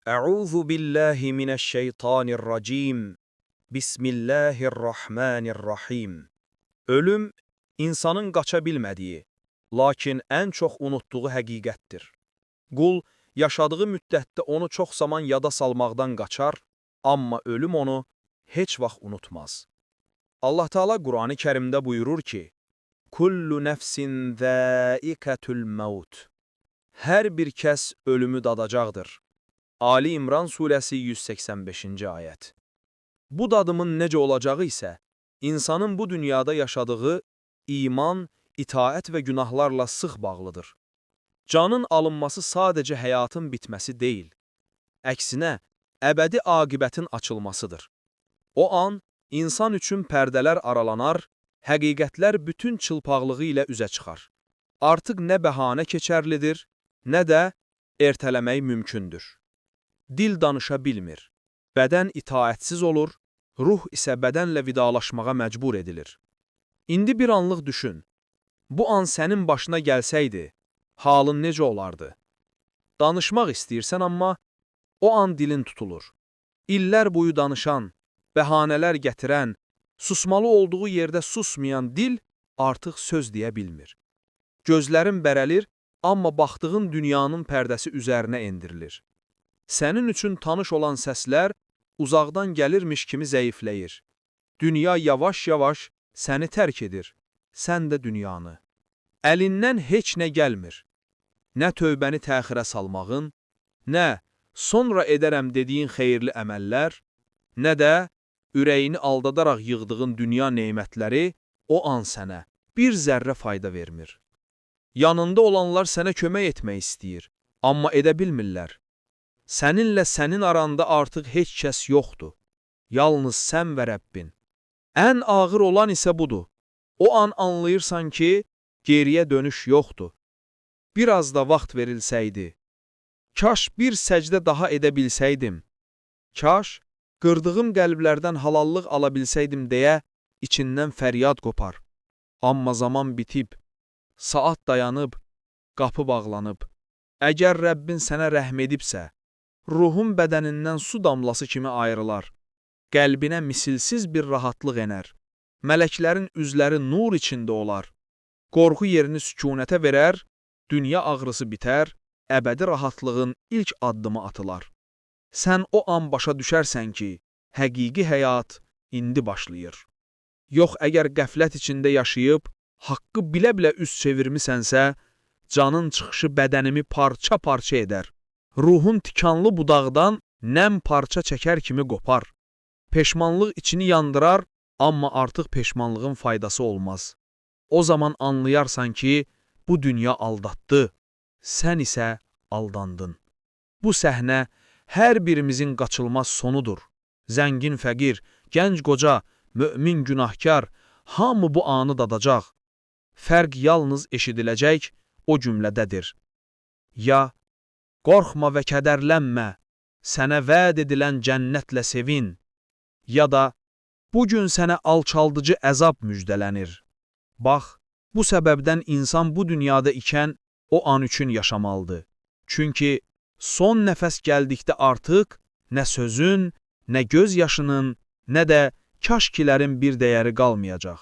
Euzu billahi mineşşeytanirracim. Bismillahirrahmanirrahim. Ölüm, insanın qaça bilmədiyi, lakin ən çox unutduğu həqiqətdir. Qul, yaşadığı müddətdə onu çox zaman yada salmaqdan qaçar, amma ölüm onu heç vaxt unutmaz. Allah Teala Qur'an-ı Kərimdə buyurur ki, Kullu nəfsin zəikətül məut. Hər bir kəs ölümü dadacaqdır. Ali İmran surəsi 185-ci ayət. Bu dadımın necə olacağı isə, insanın bu dünyada yaşadığı iman, itaət və günahlarla sıx bağlıdır. Canın alınması sadəcə həyatın bitməsi deyil, əksinə, əbədi aqibətin açılmasıdır. O an, insan üçün pərdələr aralanar, həqiqətlər bütün çılpaqlığı ilə üzə çıxar. Artıq nə bəhanə keçərlidir, nə də ertələmək mümkündür. Dil danışa bilmir, bədən itaətsiz olur, ruh isə bədənlə vidalaşmağa məcbur edilir. İndi bir anlıq düşün, bu an sənin başına gəlsəydi, halın necə olardı? Danışmaq istəyirsən, amma o an dilin tutulur. İllər boyu danışan, bəhanələr gətirən, susmalı olduğu yerdə susmayan dil artıq söz deyə bilmir. Gözlərin bərəlir, amma baxdığın dünyanın pərdəsi üzərinə endirilir. Sənin üçün tanış olan səslər uzaqdan gəlirmiş kimi zəifləyir. Dünya yavaş-yavaş səni tərk edir, sən də dünyanı. Əlindən heç nə gəlmir. Nə tövbəni təxirə salmağın, nə sonra edərəm dediyin xeyirli əməllər, nə də ürəyini aldadaraq yığdığın dünya neymətləri o an sənə bir zərrə fayda vermir. Yanında olanlar sənə kömək etmək istəyir, amma edə bilmirlər. Səninlə sənin aranda artıq heç kəs yoxdur. Yalnız sən və Rəbbin. Ən ağır olan isə budur. O an anlayırsan ki, geriyə dönüş yoxdur. Biraz da vaxt verilsəydi. Kaş bir səcdə daha edə bilsəydim. Kaş qırdığım qəlblərdən halallıq ala bilsəydim deyə içindən fəryad qopar. Amma zaman bitib, saat dayanıb, qapı bağlanıb. Əgər Rəbbin sənə rəhm edibsə, ruhun bədənindən su damlası kimi ayrılar. Qəlbinə misilsiz bir rahatlıq enər. Mələklərin üzləri nur içində olar. Qorxu yerini sükunətə verər, dünya ağrısı bitər, əbədi rahatlığın ilk addımı atılar. Sən o an başa düşərsən ki, həqiqi həyat indi başlayır. Yox, əgər qəflət içində yaşayıb, haqqı bilə-bilə üz çevirmisənsə, canın çıxışı bədənimi parça-parça edər. Ruhun tikanlı budaqdan nəm parça çəkər kimi qopar. Peşmanlıq içini yandırar, amma artıq peşmanlığın faydası olmaz. O zaman anlayarsan ki, bu dünya aldatdı, sən isə aldandın. Bu səhnə hər birimizin qaçılmaz sonudur. Zəngin fəqir, gənc qoca, mömin günahkar, hamı bu anı dadacaq. Fərq yalnız eşidiləcək o cümlədədir. Ya, qorxma və kədərlənmə, sənə vəd edilən cənnətlə sevin. Ya da, bugün sənə alçaldıcı əzab müjdələnir. Bax, bu səbəbdən insan bu dünyada ikən o an üçün yaşamalıdır. Çünki son nəfəs gəldikdə artıq nə sözün, nə göz yaşının, nə də kaşkilərin bir dəyəri qalmayacaq.